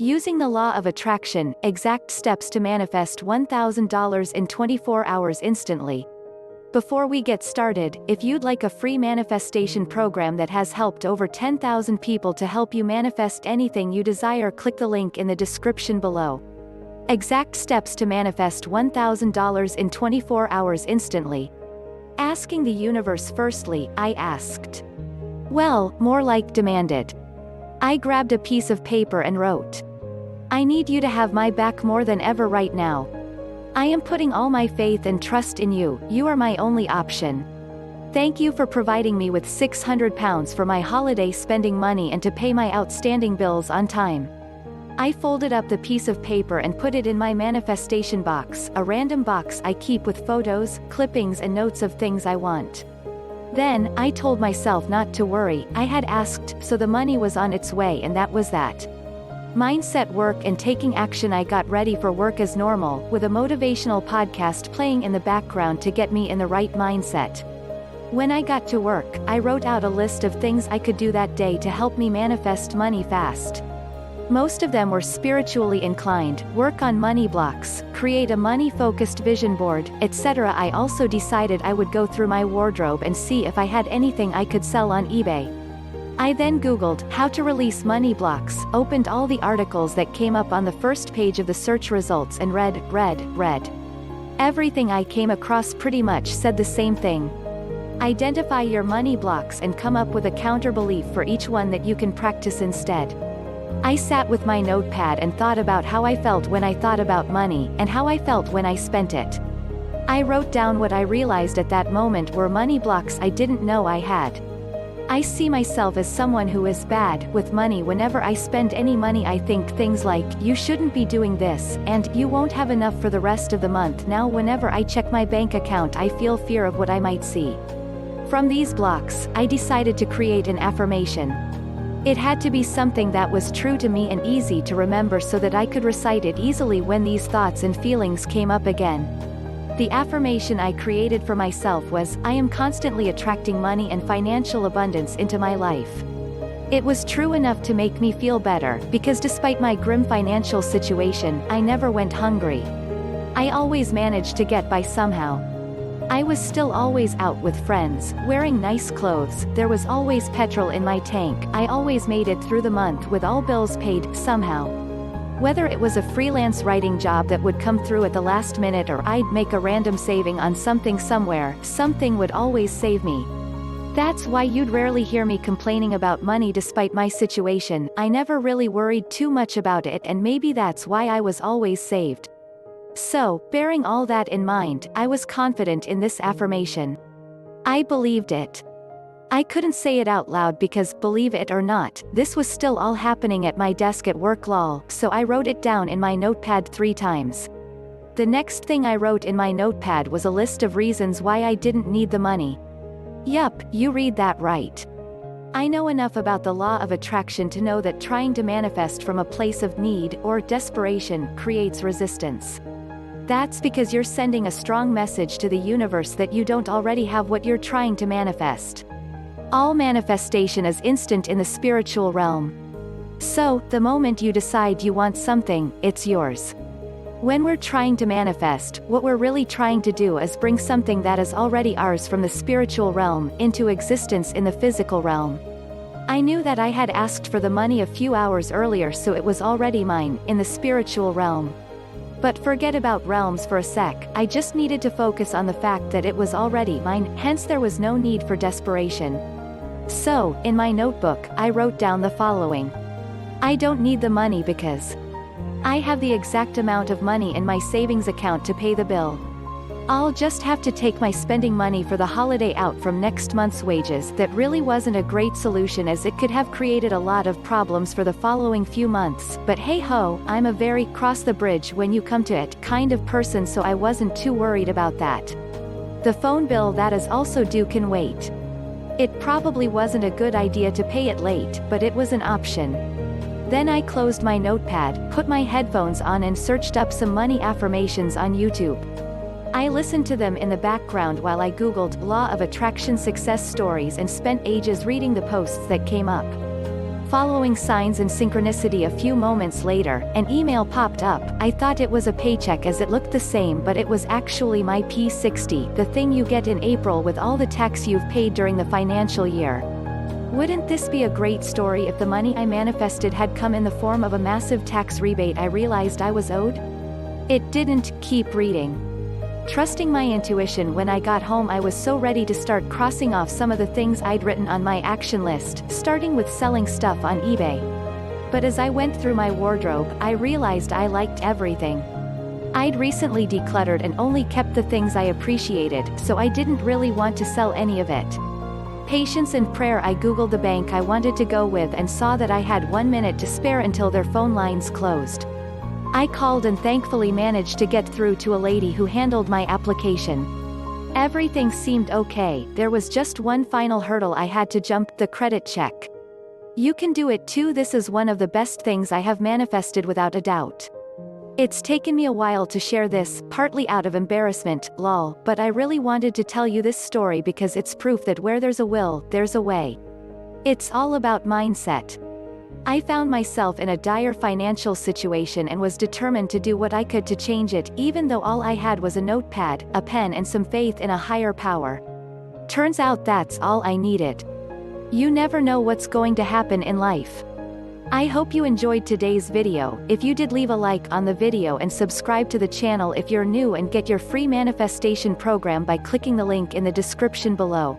Using the law of attraction, exact steps to manifest $1,000 in 24 hours instantly. Before we get started, if you'd like a free manifestation program that has helped over 10,000 people to help you manifest anything you desire, click the link in the description below. Exact steps to manifest $1,000 in 24 hours instantly. Asking the universe. Firstly, I asked. Well, more like demanded. I grabbed a piece of paper and wrote. I need you to have my back more than ever right now. I am putting all my faith and trust in you, you are my only option. Thank you for providing me with £600 for my holiday spending money and to pay my outstanding bills on time. I folded up the piece of paper and put it in my manifestation box, a random box I keep with photos, clippings and notes of things I want. Then, I told myself not to worry, I had asked, so the money was on its way, and that was that. Mindset work and taking action. I got ready for work as normal, with a motivational podcast playing in the background to get me in the right mindset. When I got to work, I wrote out a list of things I could do that day to help me manifest money fast. Most of them were spiritually inclined: work on money blocks, create a money-focused vision board, etc. I also decided I would go through my wardrobe and see if I had anything I could sell on eBay. I then Googled how to release money blocks, opened all the articles that came up on the first page of the search results and read. Everything I came across pretty much said the same thing. Identify your money blocks and come up with a counter belief for each one that you can practice instead. I sat with my notepad and thought about how I felt when I thought about money, and how I felt when I spent it. I wrote down what I realized at that moment were money blocks I didn't know I had. I see myself as someone who is bad with money. Whenever I spend any money, I think things like, you shouldn't be doing this, and you won't have enough for the rest of the month. Now whenever I check my bank account, I feel fear of what I might see. From these blocks, I decided to create an affirmation. It had to be something that was true to me and easy to remember so that I could recite it easily when these thoughts and feelings came up again. The affirmation I created for myself was, I am constantly attracting money and financial abundance into my life. It was true enough to make me feel better, because despite my grim financial situation, I never went hungry. I always managed to get by somehow. I was still always out with friends, wearing nice clothes, there was always petrol in my tank, I always made it through the month with all bills paid, somehow. Whether it was a freelance writing job that would come through at the last minute or I'd make a random saving on something somewhere, something would always save me. That's why you'd rarely hear me complaining about money despite my situation. I never really worried too much about it, and maybe that's why I was always saved. So, bearing all that in mind, I was confident in this affirmation. I believed it. I couldn't say it out loud because, believe it or not, this was still all happening at my desk at work lol, so I wrote it down in my notepad 3 times. The next thing I wrote in my notepad was a list of reasons why I didn't need the money. Yup, you read that right. I know enough about the law of attraction to know that trying to manifest from a place of need or desperation creates resistance. That's because you're sending a strong message to the universe that you don't already have what you're trying to manifest. All manifestation is instant in the spiritual realm. So, the moment you decide you want something, it's yours. When we're trying to manifest, what we're really trying to do is bring something that is already ours from the spiritual realm, into existence in the physical realm. I knew that I had asked for the money a few hours earlier, so it was already mine, in the spiritual realm. But forget about realms for a sec, I just needed to focus on the fact that it was already mine, hence there was no need for desperation. So, in my notebook, I wrote down the following. I don't need the money because I have the exact amount of money in my savings account to pay the bill. I'll just have to take my spending money for the holiday out from next month's wages. That really wasn't a great solution, as it could have created a lot of problems for the following few months, but hey ho, I'm a very cross the bridge when you come to it kind of person, so I wasn't too worried about that. The phone bill that is also due can wait. It probably wasn't a good idea to pay it late, but it was an option. Then I closed my notepad, put my headphones on and searched up some money affirmations on YouTube. I listened to them in the background while I googled law of attraction success stories and spent ages reading the posts that came up. Following signs and synchronicity a few moments later, an email popped up. I thought it was a paycheck as it looked the same, but it was actually my P60, the thing you get in April with all the tax you've paid during the financial year. Wouldn't this be a great story if the money I manifested had come in the form of a massive tax rebate I realized I was owed? It didn't. Keep reading. Trusting my intuition, when I got home I was so ready to start crossing off some of the things I'd written on my action list, starting with selling stuff on eBay. But as I went through my wardrobe, I realized I liked everything. I'd recently decluttered and only kept the things I appreciated, so I didn't really want to sell any of it. Patience and prayer. I googled the bank I wanted to go with and saw that I had 1 minute to spare until their phone lines closed. I called and thankfully managed to get through to a lady who handled my application. Everything seemed okay, there was just one final hurdle I had to jump: the credit check. You can do it too. This is one of the best things I have manifested without a doubt. It's taken me a while to share this, partly out of embarrassment, lol, but I really wanted to tell you this story because it's proof that where there's a will, there's a way. It's all about mindset. I found myself in a dire financial situation and was determined to do what I could to change it, even though all I had was a notepad, a pen and some faith in a higher power. Turns out that's all I needed. You never know what's going to happen in life. I hope you enjoyed today's video. If you did, leave a like on the video and subscribe to the channel if you're new, and get your free manifestation program by clicking the link in the description below.